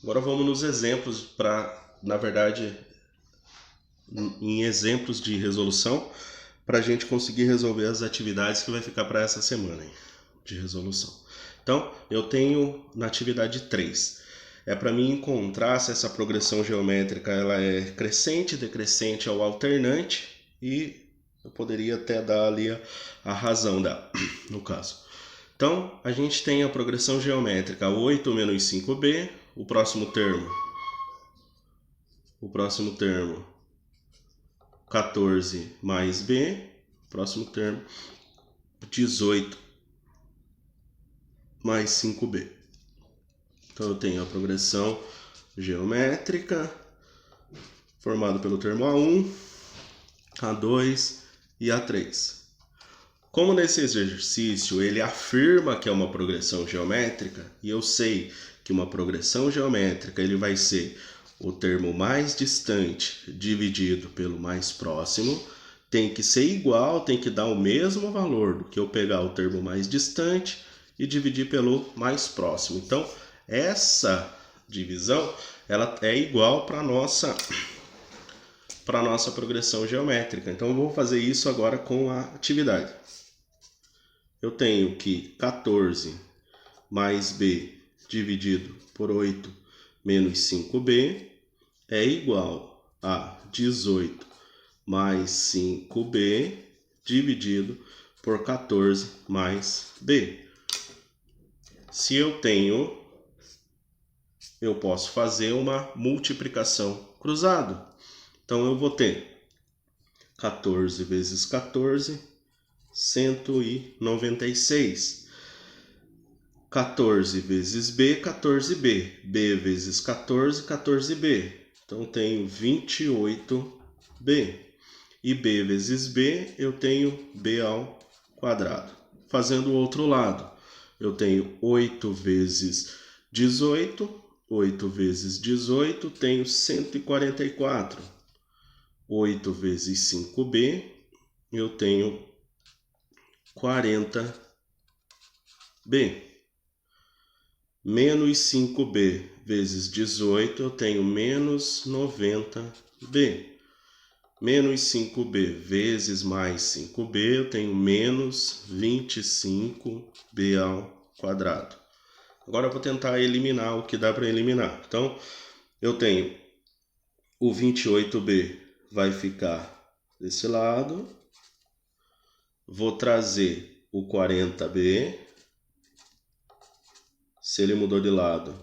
Agora vamos nos exemplos na verdade, em exemplos de resolução, para a gente conseguir resolver as atividades que vai ficar para essa semana de resolução. Então, eu tenho na atividade 3. É para mim encontrar se essa progressão geométrica ela é crescente, decrescente ou alternante, e eu poderia até dar ali a razão dela, no caso. Então, a gente tem a progressão geométrica 8 menos 5b, o próximo termo 14 mais b, próximo termo 18 mais 5b. Então eu tenho a progressão geométrica formada pelo termo A1, A2 e A3. Como nesse exercício ele afirma que é uma progressão geométrica, e eu sei que uma progressão geométrica ele vai ser o termo mais distante dividido pelo mais próximo, tem que ser igual, tem que dar o mesmo valor do que eu pegar o termo mais distante e dividir pelo mais próximo. Então, essa divisão ela é igual para a nossa progressão geométrica. Então, eu vou fazer isso agora com a atividade. Eu tenho que 14 mais b dividido por 8 menos 5b é igual a 18 mais 5b dividido por 14 mais b. Se eu posso fazer uma multiplicação cruzada. Então eu vou ter 14 vezes 14, 196. 14 vezes b, 14b. b vezes 14, 14b. Então tenho 28b. E b vezes b, eu tenho b ao quadrado. Fazendo o outro lado, eu tenho 8 vezes 18. 8 vezes 18, tenho 144. 8 vezes 5b, eu tenho 40b. Menos 5b vezes 18, eu tenho menos 90b. Menos 5b vezes mais 5b, eu tenho menos 25b ao quadrado. Agora eu vou tentar eliminar o que dá para eliminar. Então, eu tenho o 28b vai ficar desse lado. Vou trazer o 40b. Se ele mudou de lado,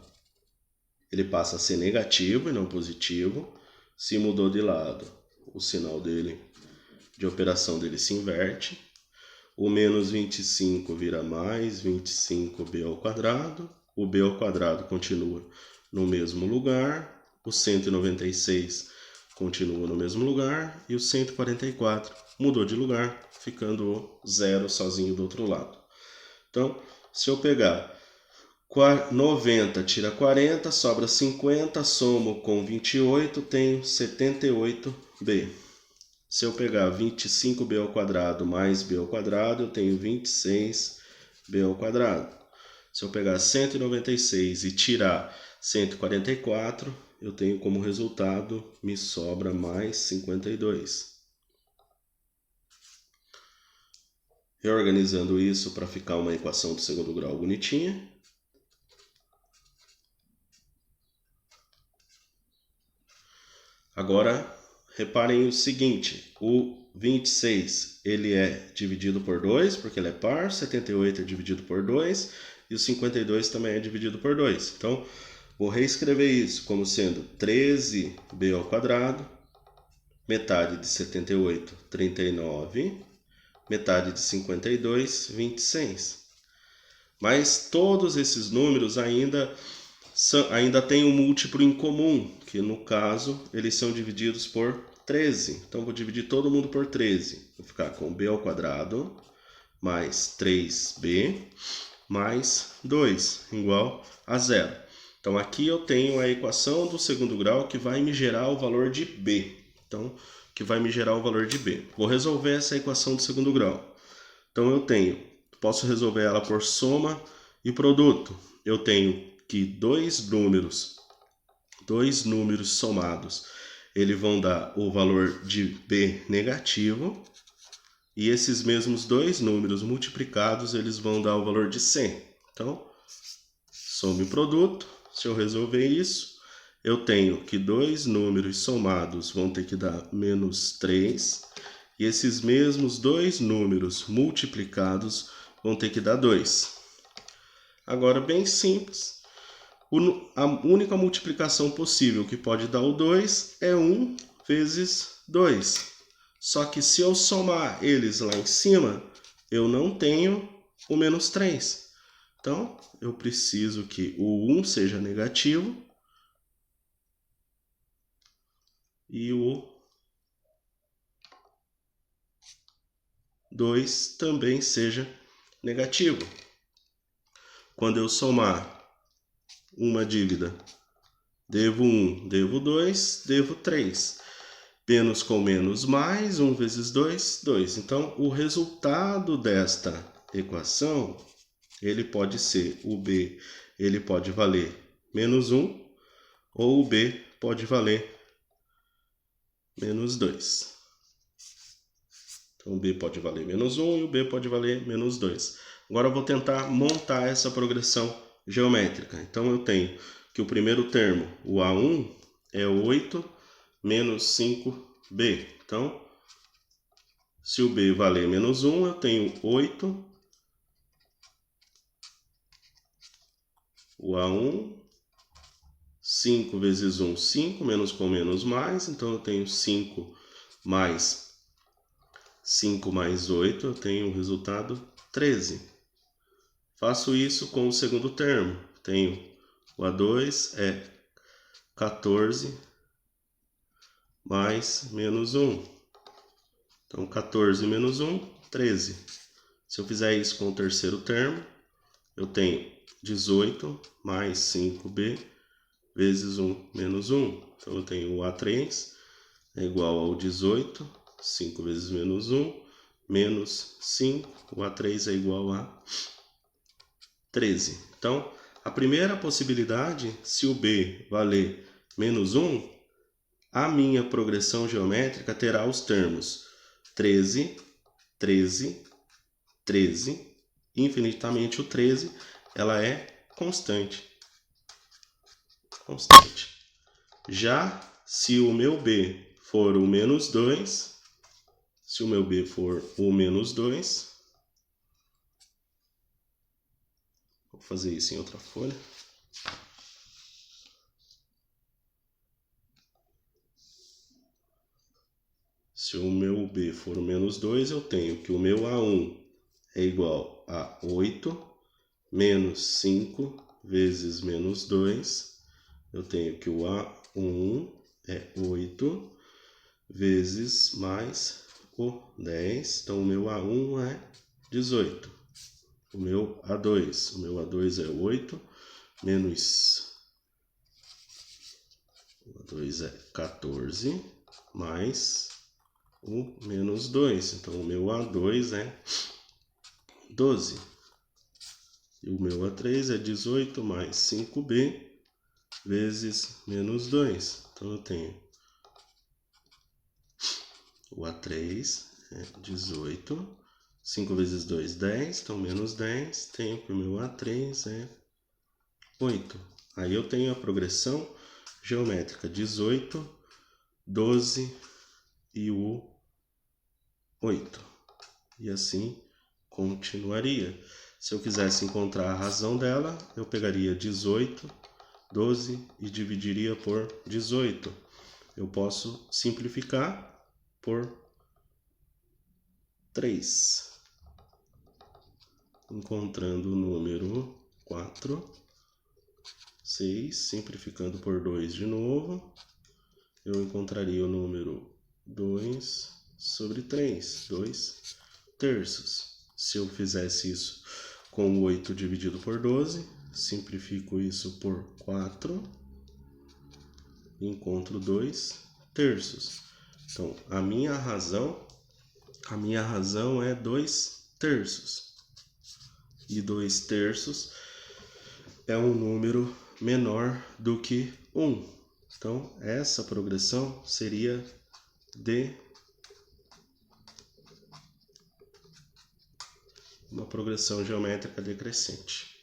ele passa a ser negativo e não positivo. Se mudou de lado, o sinal dele de operação dele se inverte. O menos 25 vira mais 25b ao quadrado. O b ao quadrado continua no mesmo lugar. O 196 continua no mesmo lugar. E o 144 mudou de lugar, ficando o zero sozinho do outro lado. Então, se eu pegar 90 tira 40, sobra 50, somo com 28, tenho 78b. Se eu pegar 25b ao quadrado mais b ao quadrado, eu tenho 26b ao quadrado. Se eu pegar 196 e tirar 144, eu tenho como resultado, me sobra mais 52. Reorganizando isso para ficar uma equação do segundo grau bonitinha. Agora, reparem o seguinte, o 26 ele é dividido por 2, porque ele é par, 78 é dividido por 2, e o 52 também é dividido por 2. Então, vou reescrever isso como sendo 13b ao quadrado, metade de 78, 39, metade de 52, 26. Mas todos esses números ainda tem um múltiplo em comum, que no caso eles são divididos por 13. Então vou dividir todo mundo por 13. Vou ficar com b ao quadrado mais 3b mais 2 igual a 0. Então aqui eu tenho a equação do segundo grau que vai me gerar o valor de b. Então, que vai me gerar o valor de b. Vou resolver essa equação do segundo grau. Então eu posso resolver ela por soma e produto. Eu tenho que dois números dois números somados, eles vão dar o valor de B negativo, e esses mesmos dois números multiplicados, eles vão dar o valor de C. Então, some o produto. Se eu resolver isso, eu tenho que dois números somados vão ter que dar menos 3, e esses mesmos dois números multiplicados vão ter que dar 2. Agora, bem simples, a única multiplicação possível que pode dar o 2 é 1 vezes 2. Só que se eu somar eles lá em cima, eu não tenho o menos 3. Então, eu preciso que o 1 seja negativo e o 2 também seja negativo. Quando eu somar uma dívida, devo 1, devo 2, devo 3. Menos com menos mais, 1 vezes 2, 2. Então, o resultado desta equação, ele pode ser o B, ele pode valer menos 1, ou o B pode valer menos 2. Então, o B pode valer menos 1 e o B pode valer menos 2. Agora, eu vou tentar montar essa progressão geométrica. Então, eu tenho que o primeiro termo, o A1, é 8 menos 5B. Então, se o B valer menos 1, eu tenho 8. O A1, 5 vezes 1, 5, menos com menos mais. Então, eu tenho 5 mais 5 mais 8, eu tenho o resultado 13. Faço isso com o segundo termo. Tenho o A2 é 14 mais menos 1. Então, 14 menos 1, 13. Se eu fizer isso com o terceiro termo, eu tenho 18 mais 5B vezes 1 menos 1. Então, eu tenho o A3 é igual ao 18, 5 vezes menos 1, menos 5. O A3 é igual a 13. Então, a primeira possibilidade, se o B valer menos 1, a minha progressão geométrica terá os termos 13, 13, 13, infinitamente o 13, ela é constante. Já se o meu B for o menos 2, vou fazer isso em outra folha. Se o meu B for o menos 2, eu tenho que o meu A1 é igual a 8 menos 5 vezes menos 2. Eu tenho que o A1 é 8 vezes mais o 10. Então, o meu A1 é 18. O meu A2 é 8 menos... O A2 é 14 mais o menos 2. Então, o meu A2 é 12. E o meu A3 é 18 mais 5B vezes menos 2. Então, eu tenho o A3 é 18. 5 vezes 2, 10. Então, menos 10. Tenho que o meu A3 é 8. Aí, eu tenho a progressão geométrica 18, 12 e o 8. E assim continuaria. Se eu quisesse encontrar a razão dela, eu pegaria 18, 12 e dividiria por 18. Eu posso simplificar por 3. Encontrando o número 4, 6, simplificando por 2 de novo, eu encontraria o número 2 sobre 3, 2 terços. Se eu fizesse isso com 8 dividido por 12, simplifico isso por 4, encontro 2 terços. Então, a minha razão é 2 terços. E 2 terços é um número menor do que 1. Então, essa progressão seria uma progressão geométrica decrescente.